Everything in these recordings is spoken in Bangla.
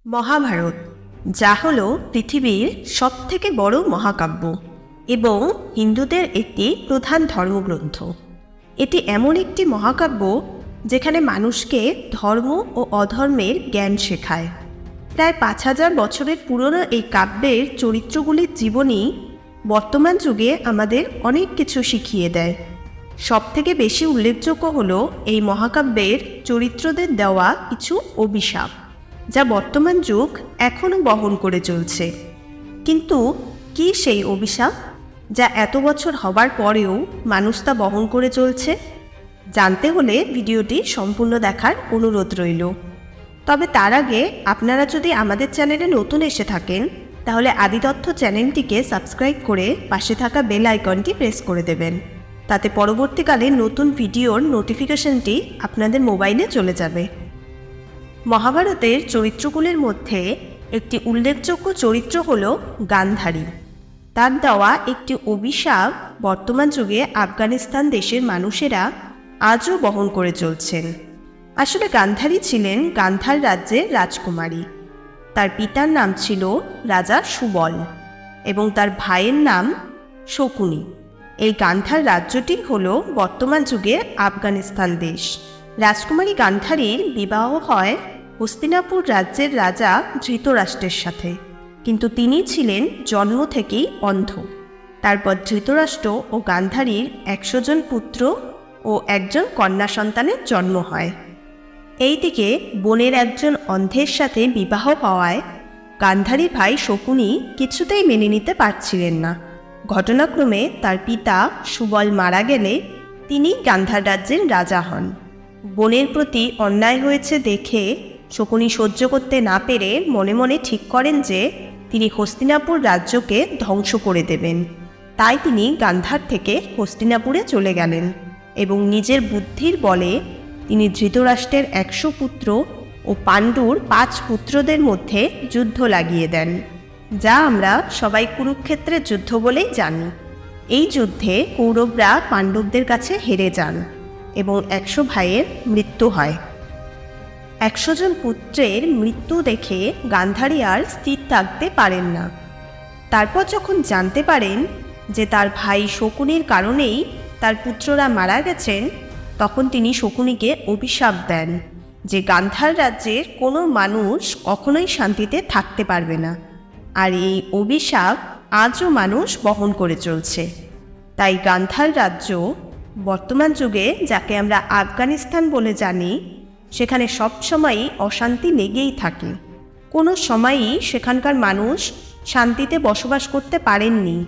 মহাভারত, যা হল পৃথিবীর সবথেকে বড় মহাকাব্য এবং হিন্দুদের একটি প্রধান ধর্মগ্রন্থ। এটি এমন একটি মহাকাব্য যেখানে মানুষকে ধর্ম ও অধর্মের জ্ঞান শেখায়। প্রায় 5000 বছরের পুরনো এই কাব্যের চরিত্রগুলির জীবনী বর্তমান যুগে আমাদের অনেক কিছু শিখিয়ে দেয়। সবথেকে বেশি উল্লেখযোগ্য হল এই মহাকাব্যের চরিত্রদের দেওয়া কিছু অভিশাপ, যা বর্তমান যুগ এখনও বহন করে চলছে। কিন্তু কি সেই অভিশাপ যা এত বছর হবার পরেও মানুষ তা বহন করে চলছে? জানতে হলে ভিডিওটি সম্পূর্ণ দেখার অনুরোধ রইল। তবে তার আগে আপনারা যদি আমাদের চ্যানেলে নতুন এসে থাকেন, তাহলে আদিতথ্য চ্যানেলটিকে সাবস্ক্রাইব করে পাশে থাকা বেল আইকনটি প্রেস করে দেবেন। তাতে পরবর্তীকালে নতুন ভিডিওর নোটিফিকেশনটি আপনাদের মোবাইলে চলে যাবে। মহাভারতের চরিত্রগুলির মধ্যে একটি উল্লেখযোগ্য চরিত্র হল গান্ধারী। তার দেওয়া একটি অভিশাপ বর্তমান যুগে আফগানিস্তান দেশের মানুষেরা আজও বহন করে চলছেন। আসলে গান্ধারী ছিলেন গান্ধার রাজ্যের রাজকুমারী। তার পিতার নাম ছিল রাজা সুবল এবং তার ভাইয়ের নাম শকুনি। এই গান্ধার রাজ্যটি হল বর্তমান যুগের আফগানিস্তান দেশ। রাজকুমারী গান্ধারীর বিবাহ হয় হস্তিনাপুর রাজ্যের রাজা ধৃতরাষ্ট্রের সাথে, কিন্তু তিনি ছিলেন জন্ম থেকেই অন্ধ। তারপর ধৃতরাষ্ট্র ও গান্ধারীর 100 জন পুত্র ও একজন কন্যা সন্তানের জন্ম হয়। এইদিকে বোনের একজন অন্ধের সাথে বিবাহ হওয়ায় গান্ধারীর ভাই শকুনি কিছুতেই মেনে নিতে পারছিলেন না। ঘটনাক্রমে তার পিতা সুবল মারা গেলে তিনি গান্ধার রাজ্যের রাজা হন। বোনের প্রতি অন্যায় হয়েছে দেখে শকুনি সহ্য করতে না পেরে মনে মনে ঠিক করেন যে তিনি হস্তিনাপুর রাজ্যকে ধ্বংস করে দেবেন। তাই তিনি গান্ধার থেকে হস্তিনাপুরে চলে গেলেন এবং নিজের বুদ্ধির বলে তিনি ধৃতরাষ্ট্রের 100 পুত্র ও পাণ্ডুর 5 পুত্রদের মধ্যে যুদ্ধ লাগিয়ে দেন, যা আমরা সবাই কুরুক্ষেত্রের যুদ্ধ বলেই জানি। এই যুদ্ধে কৌরবরা পাণ্ডবদের কাছে হেরে যান এবং 100 ভাইয়ের মৃত্যু হয়। 100 জন পুত্রের মৃত্যু দেখে গান্ধারী আর স্থির থাকতে পারেন না। তারপর যখন জানতে পারেন যে তার ভাই শকুনির কারণেই তার পুত্ররা মারা গেছেন, তখন তিনি শকুনিকে অভিশাপ দেন যে গান্ধার রাজ্যের কোনো মানুষ কখনোই শান্তিতে থাকতে পারবে না। আর এই অভিশাপ আজও মানুষ বহন করে চলছে। তাই গান্ধার রাজ্য বর্তমান যুগে, যাকে আমরা আফগানিস্তান বলে জানি, সেখানে সবসময়ই অশান্তি লেগেই থাকে। কোনো সময়ই সেখানকার মানুষ শান্তিতে বসবাস করতে পারেননি।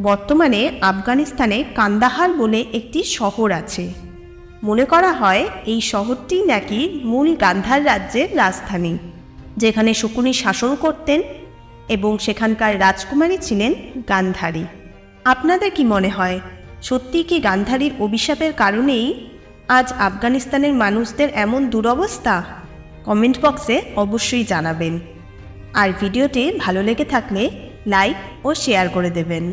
বর্তমানে আফগানিস্তানে কান্দাহার বলে একটি শহর আছে। মনে করা হয় এই শহরটি নাকি মূল গান্ধার রাজ্যের রাজধানী, যেখানে শকুনি শাসন করতেন এবং সেখানকার রাজকুমারী ছিলেন গান্ধারী। আপনাদের কি মনে হয়, সত্যি কি গান্ধারীর অভিশাপের কারণেই আজ আফগানিস্তানের মানুষদের এমন দুরবস্থা? কমেন্ট বক্সে অবশ্যই জানাবেন। আর ভিডিওটি ভালো লেগে থাকলে লাইক ও শেয়ার করে দেবেন।